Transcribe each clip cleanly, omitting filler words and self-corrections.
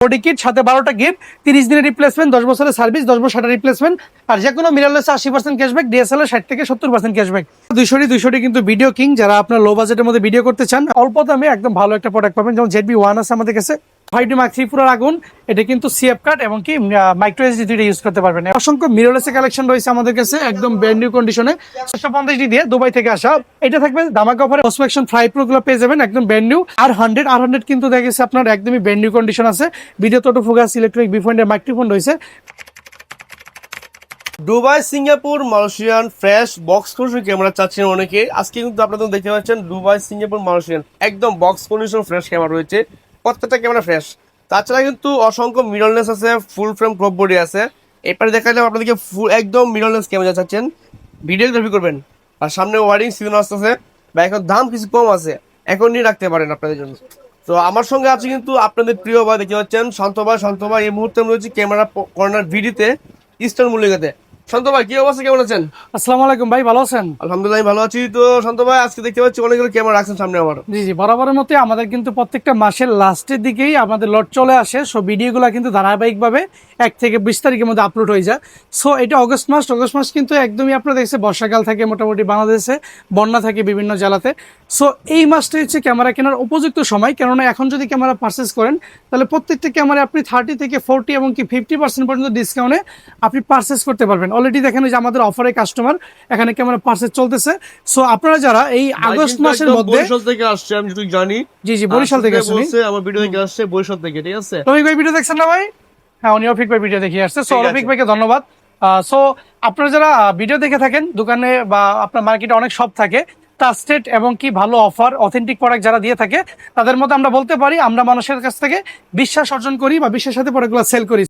Body kit সাথে 12টা gift, 30 দিনের replacement, 10 বছরের সার্ভিস, 10 বছর শাটার রিপ্লেসমেন্ট, আর যে কোনো মিররলেসে 80% ক্যাশব্যাক, ডিএসএলআর 60 থেকে 70% ক্যাশব্যাক। 200 কিন্তু ভিডিও কিং, যারা আপনার লো বাজেটের মধ্যে ভিডিও করতে চান অল্প দামে একদম ভালো একটা প্রোডাক্ট পাবেন। যেমন ZB-1 আছে আমাদের কাছে 5D Mark III Pro আগুন, এটা কিন্তু সিএফ কাট এবং কি মাইক্রো এসডি দুইটা ইউজ করতে পারবেন। অসংখ্য মিররলেসের কালেকশন রয়েছে আমাদের কাছে একদম ব্র্যান্ড নিউ কন্ডিশনে, 650D দিয়ে দুবাই থেকে আসা। এটা থাকবে ধামাকা অফারে কসমেকশন ফ্রাই প্রো গুলো পেয়ে যাবেন একদম ব্র্যান্ড নিউ। আর 100 কিন্তু দেখা গেছে আপনার একদমই ব্র্যান্ড নিউ কন্ডিশন আছে। ভিডিও টোটো ফোকাস, ইলেকট্রনিক বিফোন্ডের মাইক্রোফোন রয়েছে। Dubai, Singapore, Malaysian fresh box condition camera চাচ্ছেন অনেকে। আজকে কিন্তু আপনারা দেখতে পাচ্ছেন দুবাই, সিঙ্গাপুর, মালয়েশিয়ান একদম বক্স কন্ডিশন ফ্রেশ ক্যামেরা রয়েছে। প্রত্যেকটা ক্যামেরা ফ্রেশ। তাছাড়া কিন্তু অসংখ্য মিররলেস আছে, ফুল ফ্রেম ক্রপ বডি আছে। এরপরে দেখালাম আপনাদেরকে ফুল একদম মিররলেস ক্যামেরা চাচ্ছেন, ভিডিওগ্রাফি করবেন, আর সামনে ওয়ারিং সিজন আসতেছে বা এখন দাম কিছু কম আছে, এখন নিয়ে রাখতে পারেন আপনাদের জন্য। তো আমার সঙ্গে আছে কিন্তু আপনাদের প্রিয় ভাই, দেখতে পাচ্ছেন শান্ত ভাই এই মুহূর্তে রয়েছে ক্যামেরা কর্নার ভিডিতে ইস্টার্ন মল্লিকাতে। শান্ত ভাই কি অবস্থা, কেমন আছেন? আসসালামু আলাইকুম ভাই, ভালো আছেন? আলহামদুলিল্লাহ ভালো আছি। তো শান্ত ভাই আজকে দেখতে পাচ্ছি অনেকগুলো ক্যামেরা রাখছেন সামনে আমার। জি বরাবরের মতো আমাদের কিন্তু প্রত্যেকটা মাসের লাস্টের দিকেই আমাদের লট চলে আসে। সো ভিডিওগুলো কিন্তু ধারাবাহিকভাবে 1 থেকে 20 তারিখের মধ্যে আপলোড হয়ে যায়। সো এটা অগস্ট মাস কিন্তু একদমই আপনারা দেখছে বর্ষাকাল থাকে মোটামুটি বাংলাদেশে, বন্যা থাকে বিভিন্ন জেলাতে। সো এই মাসটা হচ্ছে ক্যামেরা কেনার উপযুক্ত সময়, কেননা এখন যদি ক্যামেরা পারচেস করেন তাহলে প্রত্যেকটা ক্যামেরা আপনি 30 থেকে 40 এবং কি 50% পর্যন্ত ডিসকাউন্টে আপনি পারচেস করতে পারবেন। অলরেডি দেখেন যে আমাদের অফারে কাস্টমার এখানে ক্যামেরা পারচেস চলতেছে। সো আপনারা যারা এই আগস্ট মাসের মধ্যে বরিশাল থেকে আসছে, আমি যদি জানি। জি বরিশাল থেকে আসছে, আমার ভিডিও দেখে আসছে বরিশাল থেকে, ঠিক আছে? রফিক ভাই ভিডিও দেখছেন না ভাই? হ্যাঁ, উনি রফিক ভাই ভিডিও দেখে আসছে। সো রফিক ভাইকে ধন্যবাদ। সো আপনারা যারা ভিডিও দেখে থাকেন, দোকানে বা আপনার মার্কেটে অনেক শপ থাকে, ট্রাস্টেড এবং কি ভালো অফার অথেন্টিক প্রোডাক্ট যারা দিয়ে থাকে, তাদের মধ্যে আমরা বলতে পারি আমরা মানুষের কাছ থেকে বিশ্বাস অর্জন করি বা বিশ্বাসের সাথে প্রোডাক্টগুলো সেল করি।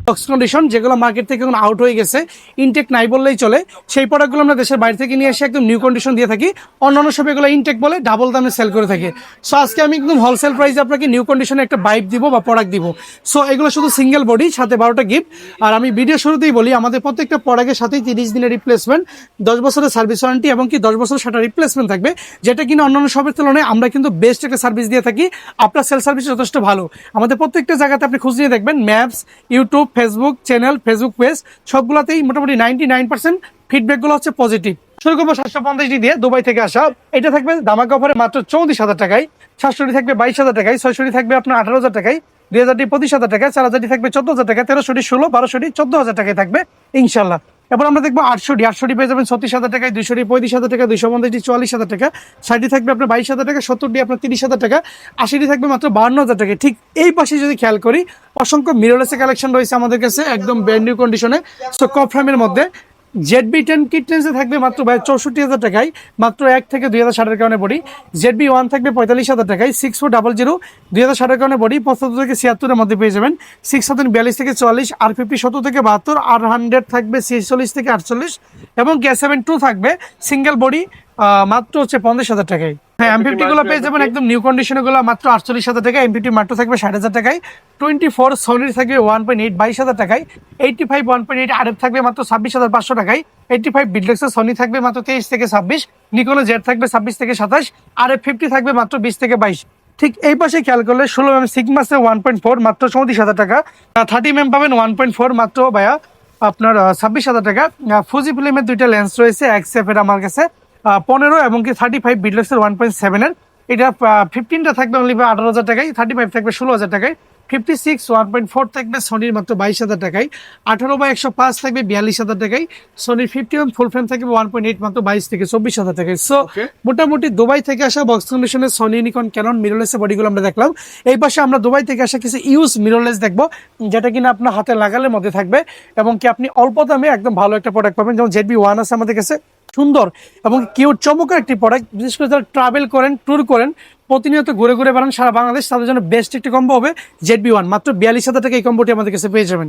বক্স কন্ডিশন যেগুলো মার্কেট থেকে এখন আউট হয়ে গেছে, ইনটেক নাই বললেই চলে, সেই প্রোডাক্টগুলো আমরা দেশের বাইরে থেকে নিয়ে এসে একদম নিউ কন্ডিশন দিয়ে থাকি। অন্যান্য সব এগুলো ইনটেক বলে ডাবল দামে সেল করে থাকে। সো আজকে আমি একদম হোলসেল প্রাইসে আপনাকে নিউ কন্ডিশনে একটা বাইক দিব বা প্রোডাক্ট দিব। সো এগুলো শুধু সিঙ্গেল বডি, সাথে 12টা গিফট। আর আমি ভিডিও শুরুতেই বলি আমাদের প্রত্যেকটা প্রোডাক্টের সাথেই 30 দিনের রিপ্লেসমেন্ট, 10 বছরের সার্ভিস ওয়ারেন্টি এবং কি 10 বছরের শাটার রিপ্লেসমেন্ট থাকবে, যেটা কিনা অন্যান্য সবের তুলনায় আমরা কিন্তু বেস্ট একটা সার্ভিস দিয়ে থাকি। আপনার সেল সার্ভিস যথেষ্ট ভালো। আমাদের প্রত্যেকটা জায়গাতে আপনি খুঁজ নিয়ে দেখবেন, maps, YouTube, Facebook channel, Facebook page সবগুলোতেই মোটামুটি 99% ফিডব্যাকগুলো হচ্ছে পজিটিভ। শুরু করবো 750D দিয়ে দুবাই থেকে আসা। এটা থাকবে ধামাকা অফারে মাত্র 34,000 টাকায়, 700D থাকবে 22,000 টাকায়, 600D থাকবে আপনার 18,000 টাকায়, 2000D 25,000 টাকায়, 4000D থাকবে 14,000 টাকায়, 1300D 16, 1200D 14,000 টাকায় থাকবে ইনশাল্লাহ। এবার আমরা দেখবো 800D পেয়ে যাবেন 36,000 টাকায়, 200D 35,000 টাকা, 250D 44,000 টাকা, 60D থাকবে আপনার 22,000 টাকা, 70D আপনার 30,000 টাকা, 80D থাকবে মাত্র 52,000 টাকা। ঠিক এই পাশে যদি খেয়াল করি অসংখ্য মিররলেসের কালেকশন রয়েছে আমাদের কাছে একদম ব্র্যান্ড নিউ কন্ডিশনে। সো কপ ফ্রেমের মধ্যে ZB-10 কিট রেঞ্জে থাকবে মাত্র 64,000 টাকায়, মাত্র 1 থেকে 2000 শাটার কারণে বডি। ZB-1 থাকবে 45,000 টাকায়, 6400 2000 শাটার কারণে বডি, 75 থেকে 76 মধ্যে পেয়ে যাবেন। 6,000 42 থেকে 44, R50 70 থেকে 72, R100 থাকবে 46 থেকে 48 এবং K7-2 থাকবে সিঙ্গেল বডি মাত্র হচ্ছে 50,000 টাকায়। হ্যাঁ, M50 গুলো পেয়ে যাবেন একদম নিউ কন্ডিশনে গুলো মাত্র 48,000 টাকায়। M50 মাত্র থাকবে 60,000 টাকায়। 24 সোনির থাকবে 1.8 22,000 টাকায়। 85 1.8 RF থাকবে মাত্র 26,500 টাকায়। 85 বিডলেক্সের সোনি থাকবে মাত্র 23 থেকে 26, নিকোনো জেড থাকবে 26 থেকে 27, RF50 থাকবে মাত্র 20 থেকে 22। ঠিক এই পাশে খেয়াল করলে 16mm সিগমাসে 1.4 মাত্র 34,000 টাকা, 30mm পাবেন 1.4 মাত্র ভাইয়া আপনার 26,000 টাকা। ফুজি ফিল্মের দুইটা লেন্স রয়েছে XF এর আমার কাছে 15 এবং কি 35 বিডলেক্সের 1.7 এর, এটা 15টা থাকবে অনলি 18,000 টাকায়, 35 থাকবে 16,000 টাকায়, 56 1.4 থাকবে সোনির মাত্র 22,000 টাকায়, 18/105 থাকবে 42,000 টাকায়, সোনির 50mm ফুল ফ্রেম থাকবে 1.8 মাত্র 22 থেকে 24,000 টাকায়। সো মোটামুটি দুবাই থেকে আসা বক্স কন্ডিশনের সোনি, নিকন, ক্যানন মিররলেসের বডিগুলো আমরা দেখলাম। এই পাশে আমরা দুবাই থেকে আসা কিছু ইউজ মিররলেস দেখবো, যেটা কিনা আপনার হাতে লাগালের মধ্যে থাকবে এবং কি আপনি অল্প দামে একদম ভালো একটা প্রোডাক্ট পাবেন। যেমন ZB-1 আছে আমাদের কাছে, সুন্দর এবং কিউট চমৎকার একটি প্রোডাক্ট। বিশেষ করে যারা ট্রাভেল করেন, ট্যুর করেন, প্রতিনিয়ত ঘুরে ঘুরে বেড়ান সারা বাংলাদেশ, তাদের জন্য বেস্ট একটি কম্বো হবে ZB-1। মাত্র 42,000 টাকা এই কম্বোটি আমাদের কাছে পেয়ে যাবেন।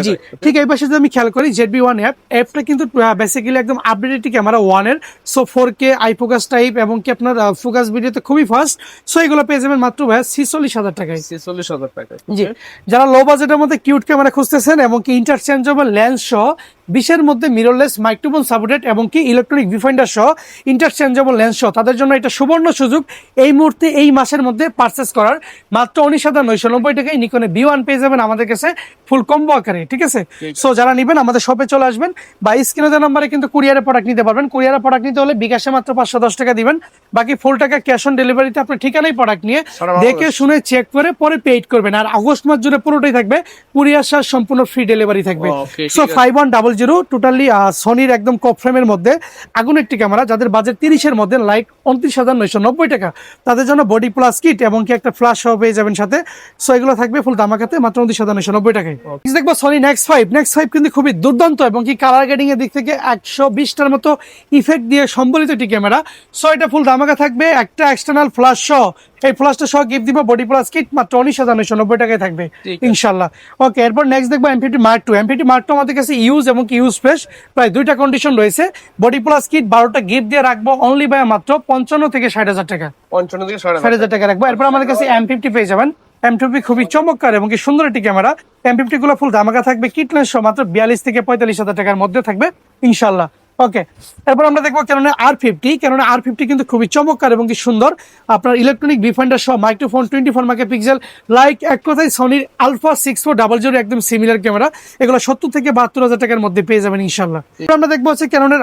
জি ঠিক এই পাশে যদি আমি খেয়াল করি ZB-1 অ্যাপটা কিন্তু বেসিক্যালি একদম আপডেটেড ক্যামেরা 1 এর। সো 4K আইফোকাস টাইপ এবং কি আপনার ফোকাস ভিডিওতে খুবই ফাস্ট। সো এগুলো পেয়ে যাবেন মাত্র 46,000 টাকায়। 46,000 টাকা। জি, যারা লো বাজেটের মধ্যে কিউট ক্যামেরা খুঁজতেছেন এবং কি ইন্টারচেঞ্জেবল লেন্স সহ 20-এর মধ্যে মিররলেস মাইক্রোফোন সাপোর্টেড এবং কি ইলেকট্রনিক ভিউফাইন্ডার সহ ইন্টারচেঞ্জেবল লেন্স সহ তাদের জন্য এটা সুবর্ণ সুযোগ এই মুহূর্তে এই মাসের মধ্যে পারচেস করার। মাত্র 19,990 টাকায় নিকনে B1 পেয়ে যাবেন আমাদের কাছে ফুল কম্বো আকারে, ঠিক আছে। সো যারা নেবেন আমাদের শপে চলে আসবেন বা স্ক্রিনে দেওয়া নাম্বারে কিন্তু কুরিয়ারে প্রোডাক্ট নিতে পারবেন। কুরিয়ারে প্রোডাক্ট নিতে হলে বিকাশে মাত্র 510 টাকা দিবেন, বাকি ফুল টাকা ক্যাশ অন ডেলিভারিতে আপনার ঠিকানায় প্রোডাক্ট নিয়ে দেখে শুনে চেক করে পরে পেইড করবেন। আর আগস্ট মাস জুড়ে পুরোটাই থাকবে কুরিয়ার চার্জ সম্পূর্ণ ফ্রি ডেলিভারি থাকবে। সো 5100 টোটালি সনির একদম কপ ফ্রেমের মধ্যে আগুন একটি ক্যামেরা, যাদের বাজেট 30-এর মধ্যে লাইক 29,990 টাকা, তাদের জন্য বডি প্লাস কিট এবং কি একটা ফ্ল্যাশ সহ পেয়ে যাবেন সাথে। সো এগুলো থাকবে ফুল ধামাকাতে মাত্র 29,990 টাকায়। দেখবো সনি নেক্সট ফাইভ কিন্তু খুবই দুর্দান্ত এবং কি কালার গ্রেডিং এর দিক থেকে 120টার মতো ইফেক্ট দিয়ে সম্বলিত একটি ক্যামেরা। সো এটা ফুল ধামাকা থাকবে, একটা এক্সটার্নাল ফ্ল্যাশ সহ, এই ফ্ল্যাশটা সহ গিফট দিব, বডি প্লাস কিট মাত্র 19,990 টাকায় থাকবে ইনশাল্লাহ। ওকে, এরপর নেক্সট দেখবো M50 Mark II। M50 Mark II আমাদের কাছে ইউজ এবং কি ইউজ ফ্রেশ প্রায় 2টা কন্ডিশন রয়েছে। বডি প্লাস কিট 12টা গিফট দিয়ে রাখবো অনলি বাই মাত্র 55 থেকে 60,000 টাকা, 55 থেকে 60,000 টাকা রাখবো। এরপর আমাদের কাছে M50 পেয়ে যাবেন। M50 খুবই চমৎকার এবং কি সুন্দর একটি ক্যামেরা। M50 গুলো ফুল ধামাকা থাকবে, কিট লেন্স সহ মাত্র 42 থেকে 45,000 টাকার মধ্যে থাকবে ইনশাল্লাহ। ওকে, এরপর আমরা দেখবো Canon R50 কিন্তু খুবই চমৎকার এবং কি সুন্দর। আপনার ইলেকট্রনিক ভিউফাইন্ডার সহ মাইক্রোফোন 24 মেগাপিক্সেল, লাইক এক কথায় সনির আলফা 6400 একদম সিমিলার ক্যামেরা। এগুলো 70 থেকে 72,000 টাকার মধ্যে পেয়ে যাবেন ইনশাল্লাহ। আমরা দেখবো হচ্ছে Canon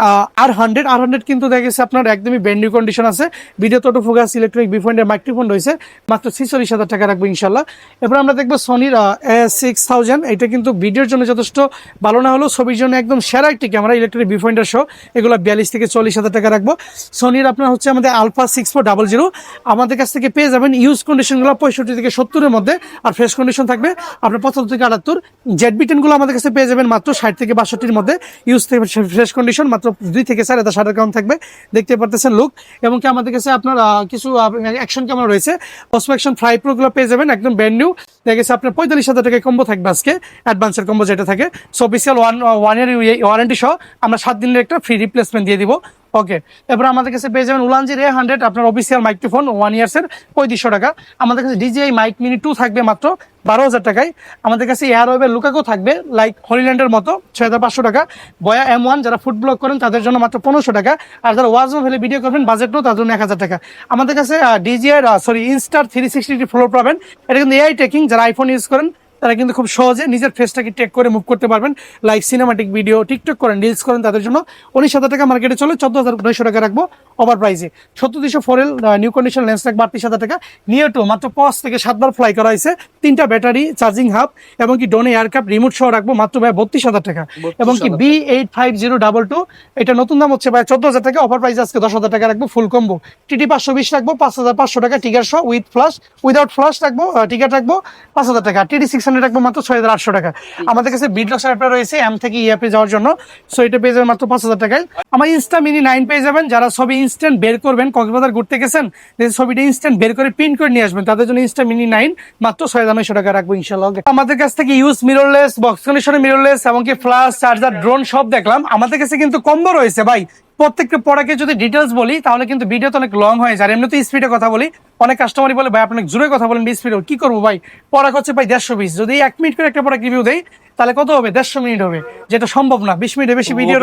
R100 কিন্তু দেখা গেছে আপনার একদমই ব্র্যান্ড নিউ কন্ডিশন আছে। Video auto focus, electronic viewfinder, microphone রয়েছে, মাত্র 46,000 টাকা রাখবো ইনশাল্লাহ। এরপর আমরা দেখবো সনির A6000। এটা কিন্তু ভিডিওর জন্য যথেষ্ট ভালো না হলেও ছবির জন্য একদম সেরা একটি ক্যামেরা, ইলেকট্রনিক ভিউফাইন্ডার সহ। এগুলো 42 থেকে 40,000 টাকা রাখবো। সনির আপনার হচ্ছে আমাদের আলফা 6400 আমাদের কাছ থেকে পেয়ে যাবেন ইউজ কন্ডিশনগুলো 65 থেকে 70-এর মধ্যে, আর ফ্রেশ কন্ডিশন থাকবে আপনার 75 থেকে 78। ZB-10 গুলো আমাদের কাছে পেয়ে যাবেন মাত্র 60 থেকে 62-এর মধ্যে, ইউজ থেকে ফ্রেশ কন্ডিশন মাত্র 2 থেকে 4,500 গ্রাম থাকবে, দেখতে পারতেছেন লুক। এবং কি আমাদের কাছে আপনার কিছু অ্যাকশন ক্যামেরা রয়েছে, Osmo Action 5 Pro গুলো পেয়ে যাবেন একদম ব্র্যান্ড নিউ, দেখা গেছে আপনার 45,000 টাকায় কম্বো থাকবে আজকে, অ্যাডভান্সের কম্বো যেটা থাকে। সো অফিসিয়াল 1 ইয়ার ওয়ারেন্টি সহ আমরা 7 দিনের একটা ফ্রি রিপ্লেসমেন্ট দিয়ে দিব। ওকে, এরপর আমাদের কাছে পেয়ে যাবেন উলানজির A100 আপনার অফিসিয়াল মাইক্রোফোন 1 ইয়ার্সের 3500 টাকা। আমাদের কাছে DJI মাইক মিনি 2 থাকবে মাত্র 12,000 টাকায়। আমাদের কাছে এয়ারওয়েভের লুকাকো থাকবে লাইক হলিল্যান্ডের মতো 6,500 টাকা। বয়া M1 যারা ফুড ব্লগ করেন তাদের জন্য মাত্র 1500 টাকা, আর যারা ওয়াজ ভ্যালি ভিডিও করবেন বাজেট নো তাদের জন্য 1,000 টাকা। আমাদের কাছে DJI ইনস্টার 360 ফ্লোর পাবেন। এটা কিন্তু AI টেকিং, যারা আইফোন ইউজ করেন তারা কিন্তু খুব সহজে নিজের ফেসটাকে টেক করে মুভ করতে পারবেন, লাইক সিনেমাটিক ভিডিও, টিকটক করেন, রিলস করেন, তাদের জন্য 19,000 টাকা মার্কেটে চলে, 14,900 টাকা রাখবো ওভার প্রাইসে। 70-200 নিউ কন্ডিশন লেন্স রাখবো 38,000 টাকা। নিয়ে টু মাত্র 5 থেকে 7 বার ফ্লাই করা হয়েছে, 3টা ব্যাটারি, চার্জিং হাব এবং কি ডোনে এয়ার কাপ রিমোট সহ রাখবো মাত্র ভাই 32,000 টাকা। এবং কি B85022 এটা নতুন দাম হচ্ছে ভাই 14,000 টাকা, অফার প্রাইস আজকে 10,000 টাকা রাখবো ফুল কম্বো। TT 520 রাখবো 5,500 টাকা, টিকার সহ উইথ ফ্লাশ, উইদাউট ফ্লাশ রাখবো টিকার রাখবো 5,000 টাকা। TT 600 রাখবো মাত্র 6,800 টাকা। আমাদের কাছে বিটলক্স অ্যাপটা রয়েছে এম থেকে ইএপে যাওয়ার জন্য, সো এটা পেয়ে যাবেন মাত্র 5,000 টাকায়। আমার ইনস্টা মিনি 9 পেয়ে যাবেন, যারা ছবি ইনস্ট্যান্ট বের করবেন, কক্সবাজার ঘুরতে গেছেন, ছবিটা ইনস্ট্যান্ট বের করে প্রিন্ট করে নিয়ে আসবেন, তাদের জন্য ইনস্টা মিনি 9 মাত্র 6,900 টাকা রাখবো ইনশাআল্লাহ। আমাদের কাছ থেকে ইউজ মিররলেস, বক্স কন্ডিশনের মিররলেস এবং কি ফ্ল্যাশ, চার্জার, ড্রোন সব দেখলাম। আমাদের কাছে কিন্তু কম্বো রয়েছে ভাই। প্রত্যেকটা প্রোডাক্টে যদি ডিটেলস বলি তাহলে কিন্তু ভিডিও তো অনেক লং হয়ে যায়। এমনিতে স্পিডে কথা বলি, অনেক কাস্টমারই বলে ভাই আপনি জোরে কথা বলেন স্পিডে, কি করবো ভাই, প্রোডাক্ট হচ্ছে ভাই 150 পিস, যদি 1 মিনিট করে একটা প্রোডাক্ট রিভিউ দেই তাহলে কত হবে, 150 মিনিট হবে, যেটা সম্ভব না। 20 মিনিটে বেশি ভিডিও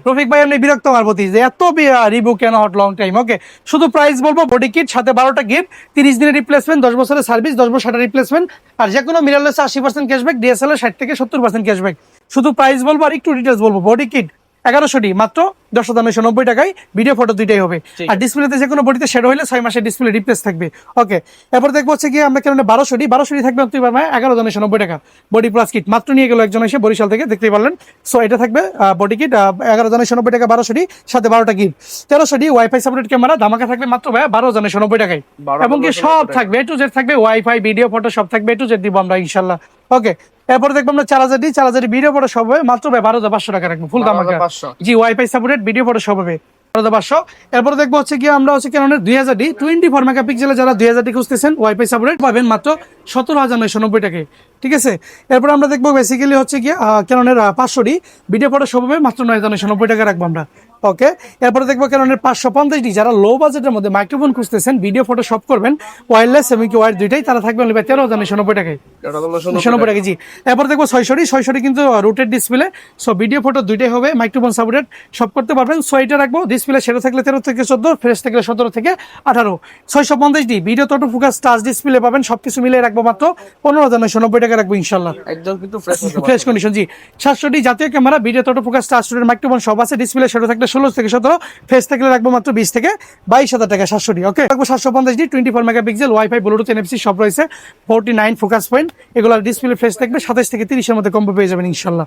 রফিক ভাই এমনি বিরক্ত আমার প্রতি যে এত রিভিউ কেন হট লং টাইম। ওকে, শুধু প্রাইস বলবো, বডি কিট সাথে 12টা গিফট, 30 দিনের রিপ্লেসমেন্ট, 10 বছরের সার্ভিস, 10 বছর রিপ্লেসমেন্ট, আর যে কোনো মিররলেস 80% ক্যাশব্যাক, DSLR 60 থেকে 70% ক্যাশব্যাক। শুধু প্রাইস বলবো আর একটু ডিটেলস বলবো। বডি কিট 1100 মাত্র 10,990 টাকায়, ভিডিও ফটো দুইটাই হবে। আর ডিসপ্লেতে যে কোনো বডিতে শেড হইলে 6 মাসের ডিসপ্লে রিপ্লেস থাকবে। ওকে, এরপর দেখবো হচ্ছে কি আমরা কেন 1200 থাকবে 11,990 টাকা। বডি প্লাস কিট মাত্র নিয়ে গেল একজন এসে বরিশাল থেকে, দেখতেই পারলেন। সো এটা থাকবে বডি কিট 11,990 টাকা, 1200 সাথে 12টা গিফট, 1300 ওয়াইফাই সাপোর্টেড ক্যামেরা, ধামাকা থাকবে মাত্র 12,990 টাকায়। এবং কি সব থাকবে A to Z থাকবে, ওয়াইফাই, ভিডিও ফটো সব থাকবে A to Z দিব আমরা ইনশাল্লাহ। ওকে, এরপরে দেখবো আমরা 4,000 ভিডিও ফটো সব হবে মাত্র 12,500 টাকা রাখবো ফুল ধামাকা। জি, ওয়াইফাই সাপোর্টেড, ভিডিও ফটো সব হবে 12,500। এরপরে দেখবো হচ্ছে কি আমরা হচ্ছে Canon 2000D 24 মেগাপিক্সেলের, যারা 2000D খুঁজতেছেন ওয়াইফাই সাপোর্টেড পাবেন মাত্র 17,990 টাকায়, ঠিক আছে। এরপর আমরা দেখবো বেসিক্যালি হচ্ছে কি Canon 500D ভিডিও ফটো সব হবে মাত্র 9,990 টাকা রাখবো আমরা। ওকে, এরপরে দেখবো Canon 550D, যারা লো বাজেটের মধ্যে মাইক্রোফোন খুঁজতেছেন, ভিডিও ফটো সব করবেন, ওয়্যারলেস এবং কি ওয়্যার দুইটাই, তারা থাকবেন 13,990 টাকায়। এটা তো 990 টাকা জি। এরপর দেখবো 600 কিন্তু rooted display, so video photo দুইটাই হবে, মাইক্রোফোন সাপোর্টেড, সব করতে পারবেন। সো এটা রাখবো ডিসপ্লে সেটা থাকলে 13 থেকে 14, ফ্রেশ থাকলে 17 থেকে 18। 650D ভিডিও তো ফোকাস টাচ ডিসপ্লে পাবেন, সবকিছু মিলে রাখবো মাত্র 15,990 টাকা রাখবো ইনশাল্লাহ, একদম কিন্তু ফ্রেশ ফ্রেশ কন্ডিশন জি। 700D জাতীয় ক্যামেরা, ভিডিও তো ফোকাস টাচ স্টুডিও মাইক্রোফোন সব আছে, ডিসপ্লে সেটা থাকলে 16 থেকে 17, ফ্রেশ থাকলে রাখবো মাত্র 20 থেকে 22,000 টাকা 700D। ওকে, রাখবো 750D 24 megapixel, wifi, Bluetooth, NFC সব রয়েছে, 49 ফোকাস পয়েন্ট, এগুলো ডিসপ্লে ফ্রেশ থাকবে, 27 থেকে 30 এর মধ্যে কম্বো পেয়ে যাবেন ইনশাল্লাহ।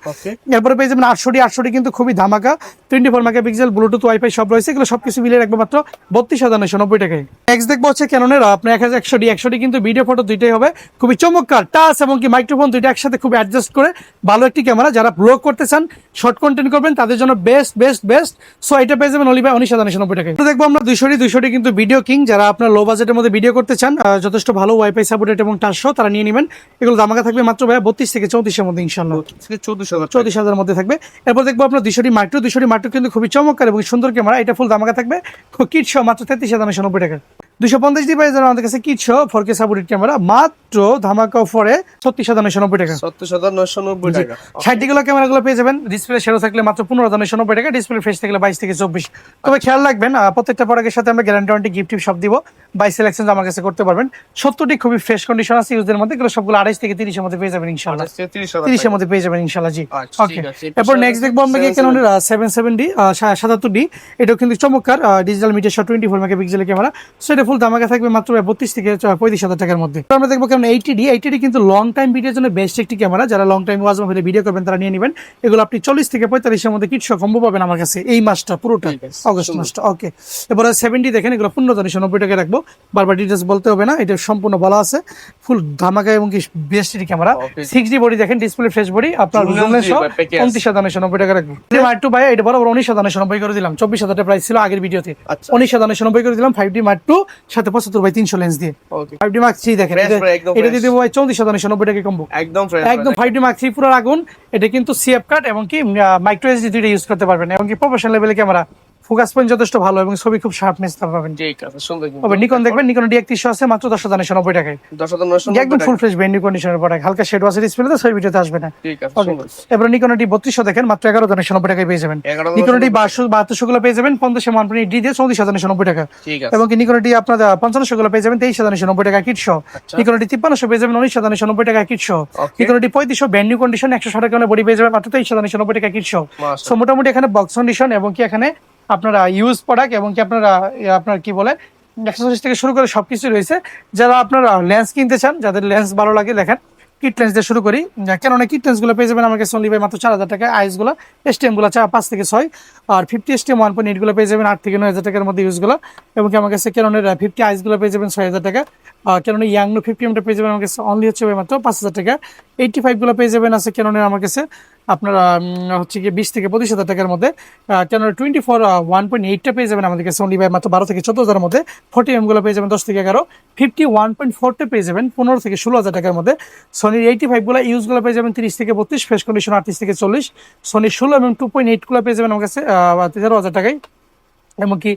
এরপরে পেয়ে যাবেন 800D কিন্তু খুবই ধামাকা, 24 মেগাপিক্সেল, ব্লুটুথ, ওয়াইফাই সব রয়েছে, এগুলো সবকিছু মিলিয়ে রাখবো মাত্র 32,990 টাকায়। নেক্সট দেখবো হচ্ছে ক্যাননের আপনার 100D কিন্তু ভিডিও ফটো দুইটাই হবে, খুবই চমৎকার, টাচ এবং কি মাইক্রোফোন দুইটা একসাথে খুব অ্যাডজাস্ট করে ভালো একটি ক্যামেরা। যারা ব্লগ করতে চান, শর্ট কন্টেন্ট করবেন, তাদের জন্য বেস্ট বেস্ট বেস্ট। সো এটা পেয়ে যাবেন অনলি বাই 19,990 টাকায়। দেখবো আমরা 200D কিন্তু ভিডিও কিং, যারা আপনার লো বাজেটের মধ্যে ভিডিও করতে চান, যথেষ্ট ভালো ওয়াইফাই সাপোর্টেড এবং টাচ সহ, তারা নিয়ে নেবেন। এগুলো ধামাকা থাকবে মাত্র ভাই 32 থেকে 34 এর মধ্যে ইনশাল্লাহ, 34,000 মধ্যে থাকবে। এরপর দেখবো আপনার 200D মাইক্রো কিন্তু খুবই চমৎকার এবং সুন্দর ক্যামেরা, এটা ফুল ধামাকা থাকবে কিট সহ মাত্র 33,990 টাকা। 250D পাই যারা আমাদের কাছে কিট সহ 4K সাপোর্টেড ক্যামেরা, মাত্র ধামাকা অফারে 36,990 টাকা। 36,990 টাকা। 60 কিলো ক্যামেরাগুলো পেয়ে যাবেন, ডিসপ্লে সেরা থাকলে মাত্র 15,990 টাকা, ডিসপ্লে ফ্রেশ থাকলে 22 থেকে 24। তবে খেয়াল রাখবেন, প্রত্যেকটা প্রোডাক্টের সাথে আমরা গ্যারান্টি ওয়ারেন্টি গিফট সব দিব, বাই সিলেকশন আমার কাছে করতে পারবেন। 70টি খুবই ফ্রেশ কন্ডিশন আছে ইউজের মধ্যে, এগুলো সবগুলো 28 থেকে 30 এর মধ্যে পেয়ে যাবেন ইনশাআল্লাহ, 30 এর মধ্যে পেয়ে যাবেন ইনশাআল্লাহ জি। ওকে, এরপর নেক্সট দেখবো আমরা ক্যাননের 770D 77D, এটাও কিন্তু চমৎকার ডিজিটাল মিডিয়া শট 24 মেগাপিক্সেলের ক্যামেরা, সো এটা ফুল ধামাকা থাকবে মাত্র 32 থেকে 35,000 টাকার মধ্যে। আমরা দেখবো কেমন 80D কিন্তু লং টাইম ভিডিওর জন্য বেস্ট একটি ক্যামেরা, যারা লং টাইম ওয়াজ মাহফিলে ভিডিও করবেন তারা নিয়ে নেবেন। এগুলো আপনি 40 থেকে 45 এর মধ্যে কিটস কম্বো পাবেন আমার কাছে এই মাসটা পুরোটা, অগস্ট মাসটা। ওকে, এবারে 70 দেখেন, এগুলো 15,990 টাকা রাখবো, বারবার ডিটেলস বলতে হবে না, এটা সম্পূর্ণ বলা আছে, ফুল ধামাকা এবং কি বেস্ট একটি ক্যামেরা। 6D বডি দেখেন, ডিসপ্লে ফ্রেশ বডি, আপনার জুম লেন্স সহ 29,990 টাকা রাখবো। মার্ক 2 ভাই এটা বরাবর 19,990 করে দিলাম, 24,000 টাকা প্রাইস ছিল আগের ভিডিওতে, 19,990 করে দিলাম 5D মার্ক 2 সাথে 75/300 লেন্স দিয়ে। 5D মার্ক 3 দেখেন, এটা দিয়ে দেবো ভাই 34,990 টাকা কম্বো, একদম 5D মার্ক 3 পুরো আগুন। এটা কিন্তু সিএফ কাট এবং কি মাইক্রো এসডি দুইটা ইউজ করতে পারবেন, এবং কি প্রফেশনাল লেভেলের ক্যামেরা, ফোকাস পয়েন্ট যথেষ্ট ভালো এবং ছবি খুব শার্পনেস পাবেন। ঠিক আছে, সুন্দর। তবে নিকন দেখবেন, নিকন D3100 আছে মাত্র 10,990 টাকায়, 10,990 একদম ফুল ফ্রেশ ব্র্যান্ড নিউ কন্ডিশনের প্রোডাক্ট, হালকা শেড ওয়াশ ডিসপ্লেতে, সেই ভিডিওতে আসবে না। ঠিক আছে, সুন্দর। এবারে নিকন D3200 দেখেন, মাত্র 11,990 টাকায় পেয়ে যাবেন। নিকন D7200 গুলো পেয়ে যাবেন 50 দিয়ে 34,990 টাকা। ঠিক আছে, এবং কি নিকন D আপনার 5500 গুলো পেয়ে যাবেন 23,990 টাকা কিট সহ। নিকন D5300 পেয়ে যাবেন 19,990 টাকা কিট সহ। Nikon D3500 brand new condition 160 টাকা বডি পেয়ে যাবেন মাত্র 23,990 টাকা কিট সহ। সো মোটামুটি এখানে বক্স কন্ডিশন এবং কি এখানে আপনারা ইউজ প্রোডাক্ট এবং কি আপনারা আপনার কি বলে অ্যাকসেসরিজ থেকে শুরু করে সবকিছু রয়েছে। যারা আপনারা লেন্স কিনতে চান, যাদের লেন্স ভালো লাগে, দেখেন কিট লেন্স দিয়ে শুরু করি, কেননা কিট লেন্স গুলো পেয়ে যাবেন আমার কাছে অনলি বাই মাত্র 4,000 টাকা। আইস গুলো STM গুলো 5 থেকে 6, আর 50 STM 1.8 গুলো পেয়ে যাবেন 8 থেকে 9,000 টাকার মধ্যে ইউজ গুলো, এবং কি আমার কাছে ক্যাননের 50 আইস গুলো পেয়ে যাবেন 6,000 টাকা। ক্যাননের ইয়াংনো 50 টা পেয়ে যাবেন আমার কাছে অনলি হচ্ছে মাত্র 5,000 টাকা। 85 গুলো পেয়ে যাবেন আছে ক্যাননের আমার কাছে আপনারা হচ্ছে কি 20 থেকে 25,000 টাকার মধ্যে। ক্যাননের 24 1.8 টা পেয়ে যাবেন আমাদের কাছে অনলি বাই মাত্র 12 থেকে 14,000 এর মধ্যে। 40mm গুলো পেয়ে যাবেন 10 থেকে 11। 50 1.4 টা পেয়ে যাবেন 15 থেকে 16,000 টাকার মধ্যে। সনির 85 গুলো ইউজ গুলো পেয়ে যাবেন 30 থেকে 32, ফ্রেশ কন্ডিশন 38 থেকে 40। সনির 16mm 2.8 গুলো পেয়ে যাবেন আমার কাছে 13,000 টাকায়, এমনকি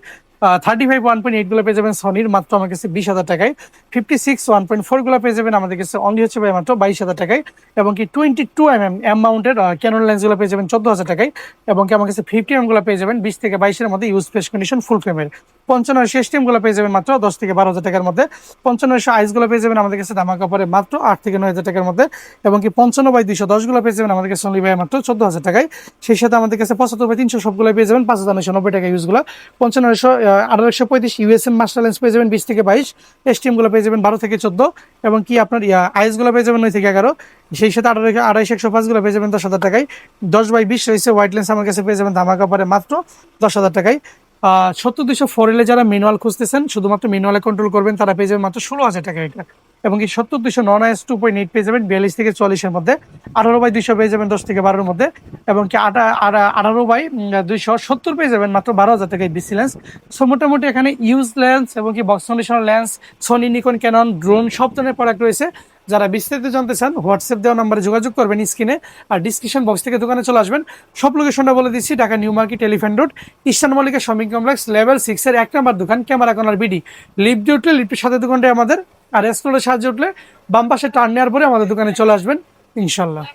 35 1.8 গুলো পেয়ে যাবেন সনির মাত্র আমার কাছে 20,000 টাকায়। 56 1.4 গুলো পেয়ে যাবেন আমাদের কাছে অনলি হচ্ছে ভাই মাত্র 22,000 টাকায়, এবং কি 22mm M mounted Canon lens গুলো পেয়ে যাবেন 14,000 টাকায়, এবং কি আমার কাছে 50mm গুলো পেয়ে যাবেন 20 থেকে 22 এর মধ্যে ইউজ ফ্রেশ কন্ডিশন ফুল ফ্রেমের। 55 STM গুলো পেয়ে যাবেন মাত্র 10 থেকে 12,000 টাকার মধ্যে। 55 আইস গুলো পেয়ে যাবেন আমাদের কাছে ধামাকা পরে মাত্র 8 থেকে 9,000 টাকার মধ্যে, এবং কি 55/210 গুলো পেয়ে যাবেন আমাদের কাছে অনলি ভাই মাত্র 14,000 টাকায়। সেই সাথে আমাদের কাছে 75/300 সবগুলো পেয়ে যাবেন 5,990 টাকা ইউজ গুলো। 1835 USM মাস্টার লেন্স পেয়ে যাবেন 20 থেকে 22, STM গুলো পেয়ে যাবেন 12 থেকে 14, এবং কি আপনার আইস গুলো পেয়ে যাবেন 9 থেকে 11। সেই সাথে 28/105 গুলো পেয়ে যাবেন 10,000 টাকায়। 10/20 রয়েছে হোয়াইট লেন্স আমার কাছে পেয়ে যাবেন ধামাকা পরে মাত্র 10,000 টাকায়। 70-200 যারা ম্যানুয়াল খুঁজতেছেন, শুধুমাত্র ম্যানুয়ালে কন্ট্রোল করবেন, তারা পেয়ে যাবেন মাত্র 16,000 টাকা এটা, এবং কি 70-200 নন আইএস 2.8 পেয়ে যাবেন 42 থেকে 40 এর মধ্যে। 18/200 পেয়ে যাবেন 10 থেকে 12 এর মধ্যে, এবং কি 18/270 পেয়ে যাবেন মাত্র 12,000 টাকায় বিসি লেন্স। সো মোটামুটি এখানে ইউজ লেন্স এবং কি box conditioner lens, Sony, Nikon, Canon, drone সব ধরনের প্রোডাক্ট রয়েছে। যারা বিস্তারিত জানতে চান হোয়াটসঅ্যাপ দেওয়া নাম্বারে যোগাযোগ করবেন স্ক্রিনে, আর ডিসক্রিপশন বক্স থেকে দোকানে চলে আসবেন। সব লোকেশনটা বলে দিচ্ছি, Dhaka new market, elephant road, eastern Mallika shopping complex, level 6 এর 1 নম্বর দোকান, ক্যামেরা কর্নার বিডি। লিফট দিয়ে উঠলে লিফটের সাথে দোকানটা আমাদের, আর এসকলের সাহায্যে উঠলে বাম পাশে টার্ন নেওয়ার পরে আমাদের দোকানে চলে আসবেন ইনশাল্লাহ।